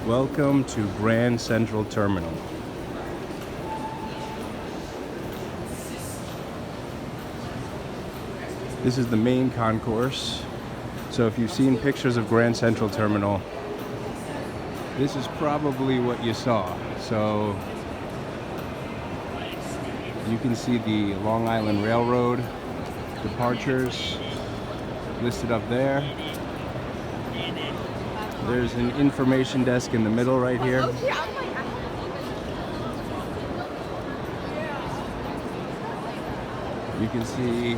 Welcome to Grand Central Terminal. This is the main concourse. So if you've seen pictures of Grand Central Terminal, this is probably what you saw. So you can see the Long Island Railroad departures listed up there. There's an information desk in the middle right here. You can see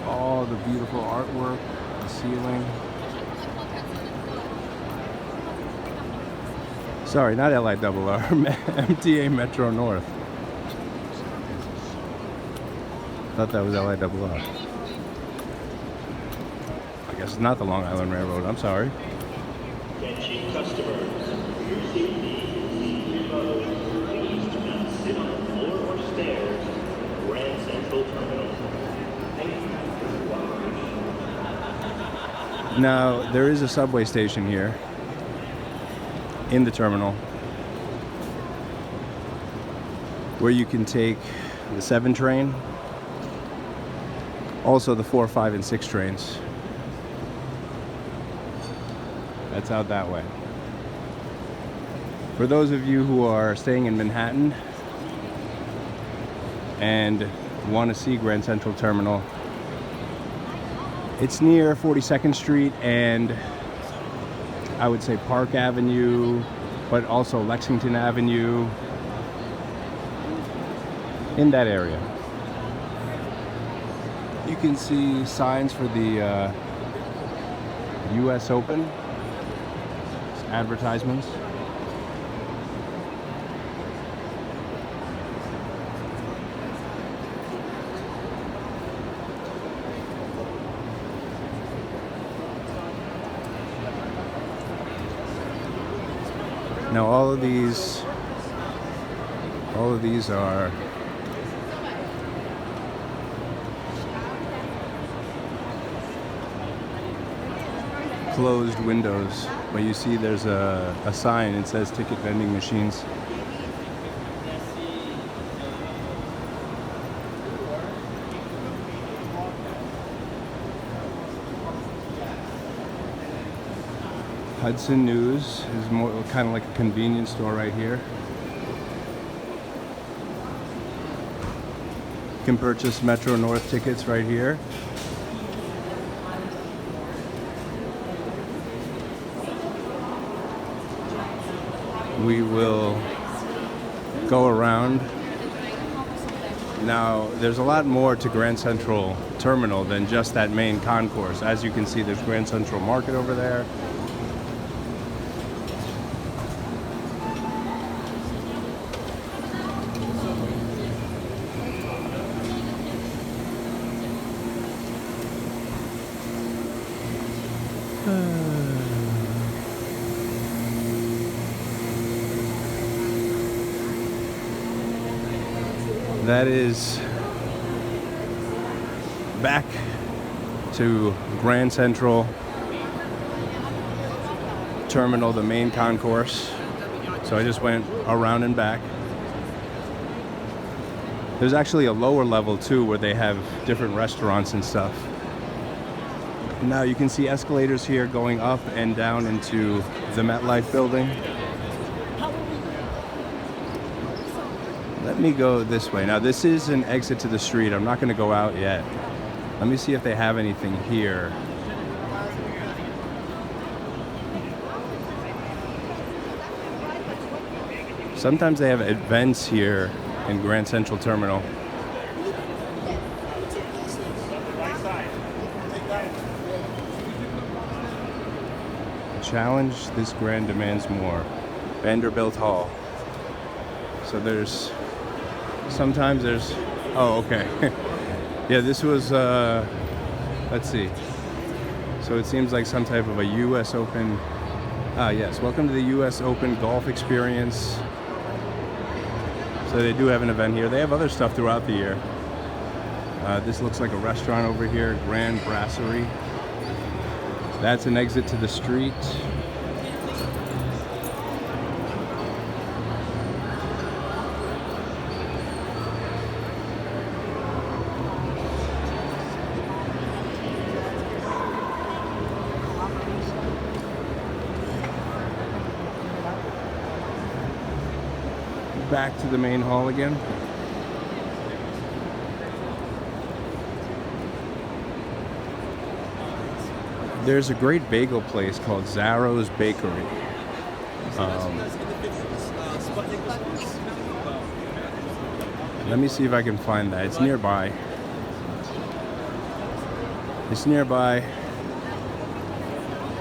all the beautiful artwork, the ceiling. Sorry, not LIRR, MTA Metro North. Thought that was LIRR. I guess it's not the Long Island Railroad, I'm sorry. Attention customers, for your safety, please do not sit on the floor or stairs at Grand Central Terminal. Thank you for your cooperation. Now, there is a subway station here in the terminal where you can take the 7 train, also the 4, 5, and 6 trains. That's out that way. For those of you who are staying in Manhattan and want to see Grand Central Terminal, it's near 42nd Street and I would say Park Avenue, but also Lexington Avenue, in that area. You can see signs for the US Open. Advertisements. Now all of these are closed windows, but you see there's a sign, it says ticket vending machines. Hudson News is more kind of like a convenience store right here. You can purchase Metro North tickets right here. We will go around. Now, there's a lot more to Grand Central Terminal than just that main concourse. As you can see, there's Grand Central Market over there. That is back to Grand Central Terminal, the main concourse. So I just went around and back. There's actually a lower level too where they have different restaurants and stuff. Now you can see escalators here going up and down into the MetLife building. Let me go this way. Now this is an exit to the street. I'm not going to go out yet. Let me see if they have anything here. Sometimes they have events here in Grand Central Terminal. Challenge, this grand demands more. Vanderbilt Hall. So there's, sometimes there's, oh, okay. Yeah, this was, let's see. So it seems like some type of a US Open. Yes, welcome to the US Open Golf Experience. So they do have an event here. They have other stuff throughout the year. This looks like a restaurant over here, Grand Brasserie. That's an exit to the street. back to the main hall again. There's a great bagel place called Zaro's Bakery. Let me see if I can find that. It's nearby. It's nearby.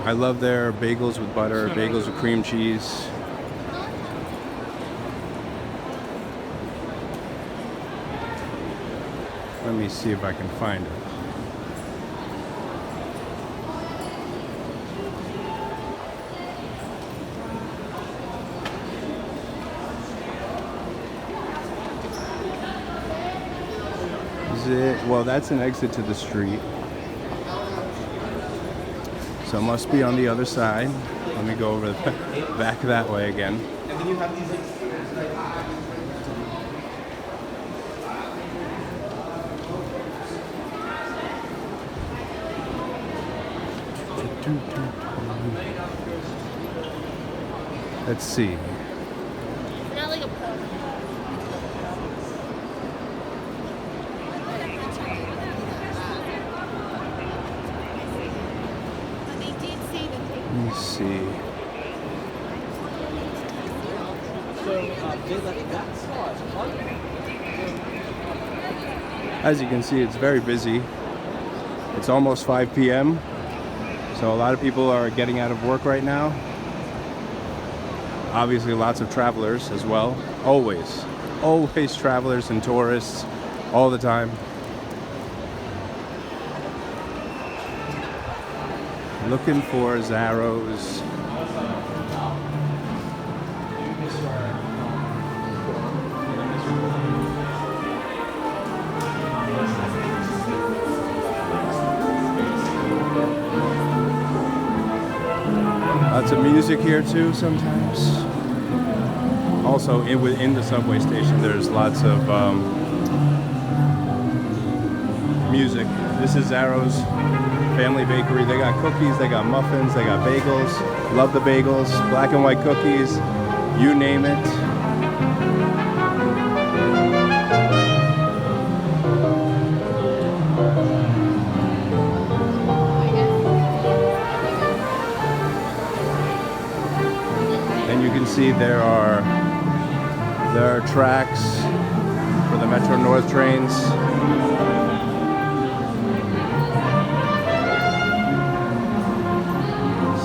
I love their bagels with butter, bagels with cream cheese. Let me see if I can find it. Is it? Well, that's an exit to the street. So it must be on the other side. Let me go over back that way again. And then you have these Let's see. Not like a pub. Let me see. As you can see, it's very busy. It's almost 5 p.m. So a lot of people are getting out of work right now. Obviously lots of travelers as well. Always travelers and tourists all the time. Looking for Zaro's. Lots of music here too sometimes. Also within the subway station there's lots of music. This is Zaro's Family Bakery. They got cookies, they got muffins, they got bagels. Love the bagels, black and white cookies, you name it. And you can see there are tracks for the Metro North trains.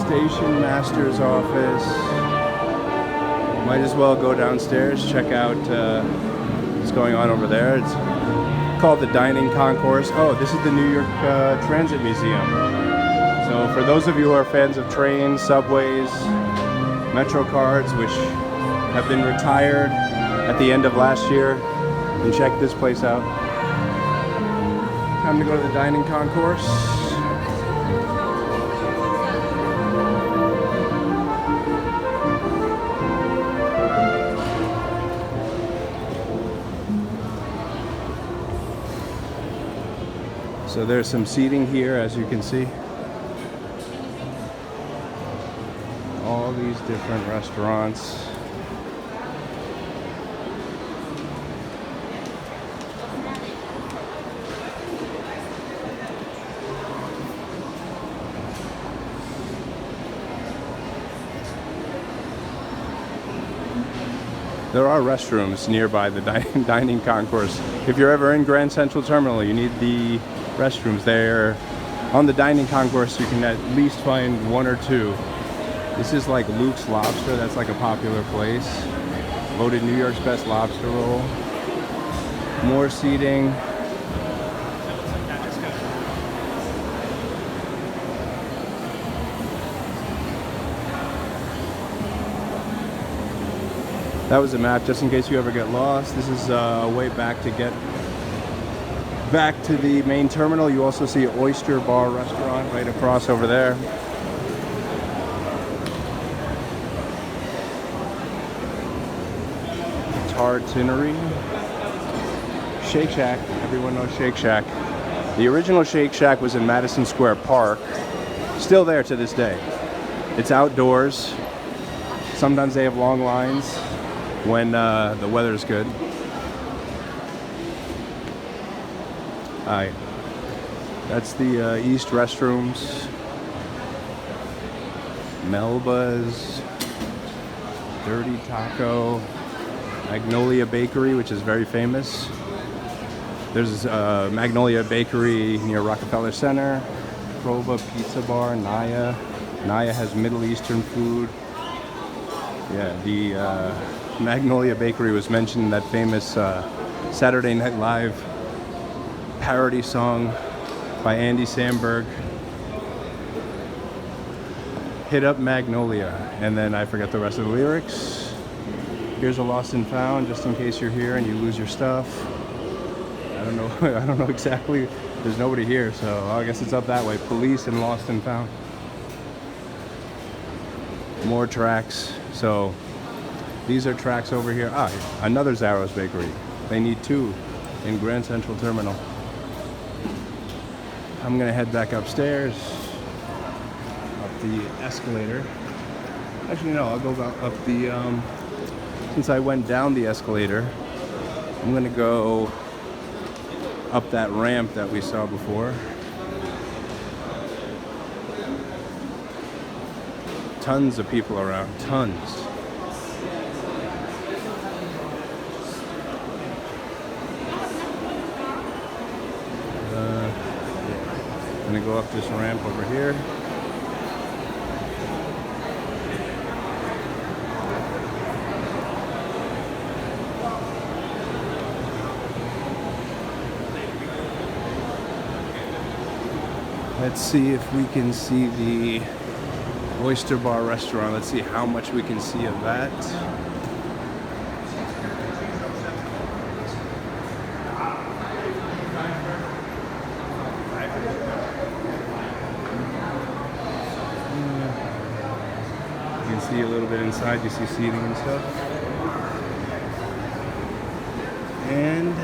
Station master's office. Might as well go downstairs, check out what's going on over there. It's called the Dining Concourse. Oh, this is the New York Transit Museum. So for those of you who are fans of trains, subways, Metro cards, which have been retired at the end of last year, then check this place out. Time to go to the Dining Concourse. So there's some seating here, as you can see. All these different restaurants. There are restrooms nearby the dining concourse. If you're ever in Grand Central Terminal, you need the restrooms there. On the dining concourse, you can at least find one or two. This is like Luke's Lobster. That's like a popular place. Voted New York's best lobster roll. More seating. That was a map just in case you ever get lost. This is a way back to get back to the main terminal. You also see Oyster Bar restaurant right across over there. Tartinery. Shake Shack. Everyone knows Shake Shack. The original Shake Shack was in Madison Square Park. Still there to this day. It's outdoors. Sometimes they have long lines. when the weather's good. Alright, that's the East restrooms. Melba's, Dirty Taco, Magnolia Bakery, which is very famous. There's Magnolia Bakery near Rockefeller Center. Prova Pizza Bar, Naya. Naya has Middle Eastern food. Yeah, the Magnolia Bakery was mentioned in that famous Saturday Night Live parody song by Andy Samberg. Hit up Magnolia, and then I forget the rest of the lyrics. Here's a lost and found, just in case you're here and you lose your stuff. I don't know. I don't know exactly. There's nobody here, so I guess it's up that way. Police and lost and found. More tracks. So these are tracks over here. Ah, another Zaro's Bakery. They need two in Grand Central Terminal. I'm gonna head back upstairs, up the escalator. Actually, no, I'll go up the, since I went down the escalator, I'm gonna go up that ramp that we saw before. Tons of people around, tons. I'm gonna go up this ramp over here. Let's see if we can see the Oyster Bar restaurant. Let's see how much we can see of that. You can see a little bit inside. You see seating and stuff. And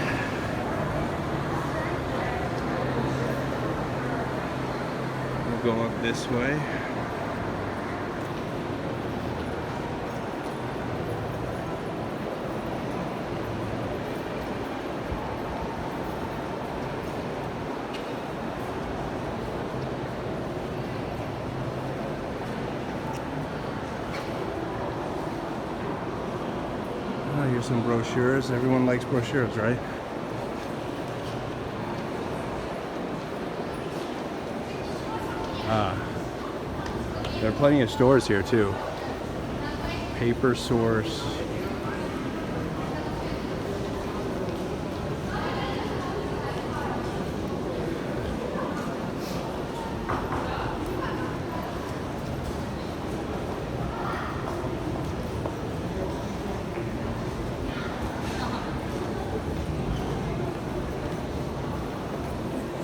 we'll go up this way. Oh, here's some brochures. Everyone likes brochures, right? There are plenty of stores here too. Paper Source.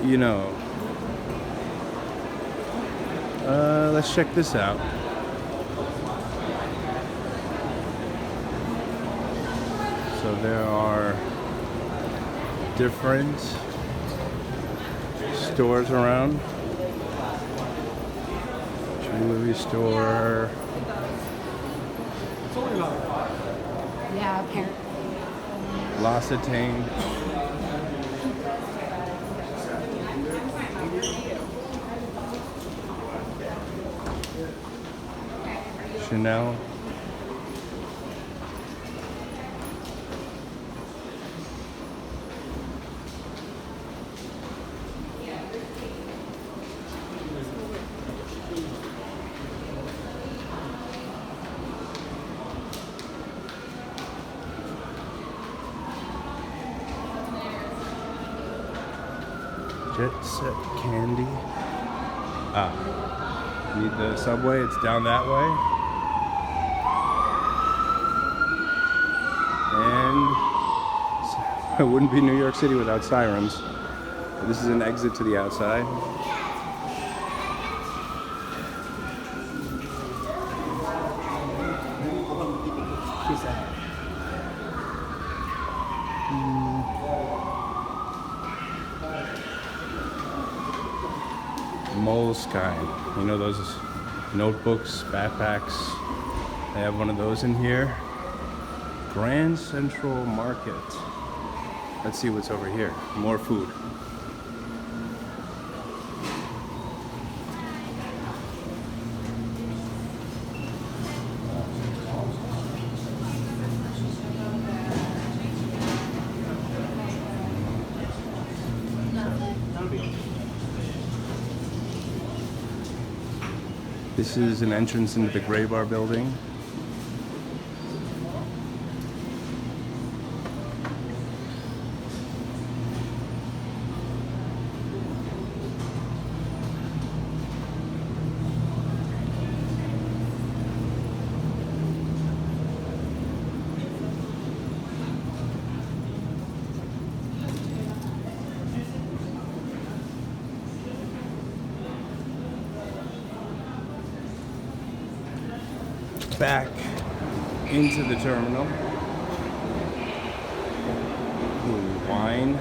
You know, let's check this out. So there are different stores around. Jewelry store. Yeah, apparently. L'Occitane. Chanel. Jet Set Candy. Need the subway, it's down that way. And it wouldn't be New York City without sirens. This is an exit to the outside. Moleskine. You know those notebooks, backpacks? They have one of those in here. Grand Central Market. Let's see what's over here. More food. This is an entrance into the Gray Bar building. Back into the terminal. Ooh, wine.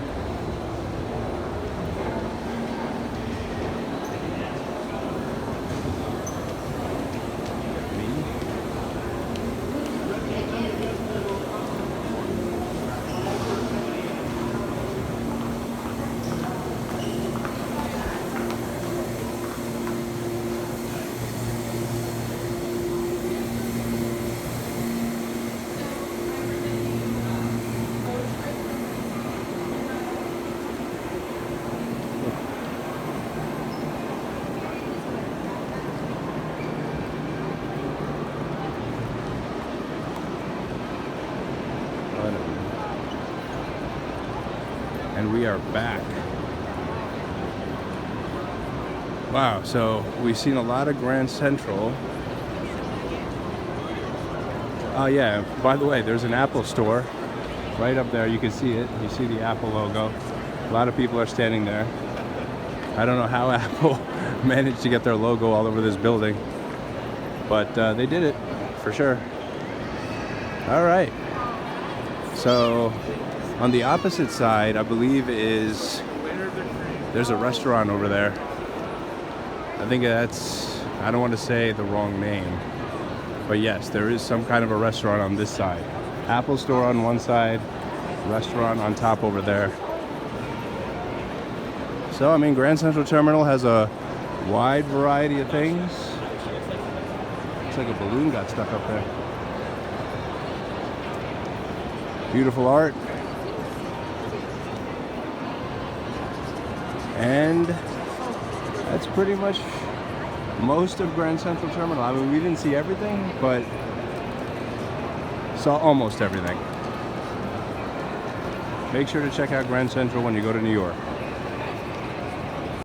And we are back. Wow, so we've seen a lot of Grand Central. Oh yeah, by the way, there's an Apple store right up there. You can see it. You see the Apple logo. A lot of people are standing there. I don't know how Apple managed to get their logo all over this building, but they did it for sure. All right. So on the opposite side, I believe there's a restaurant over there. I think I don't want to say the wrong name, but yes, there is some kind of a restaurant on this side. Apple store on one side, restaurant on top over there. So, I mean, Grand Central Terminal has a wide variety of things. Looks like a balloon got stuck up there. Beautiful art. And that's pretty much most of Grand Central Terminal. I mean, we didn't see everything, but saw almost everything. Make sure to check out Grand Central when you go to New York.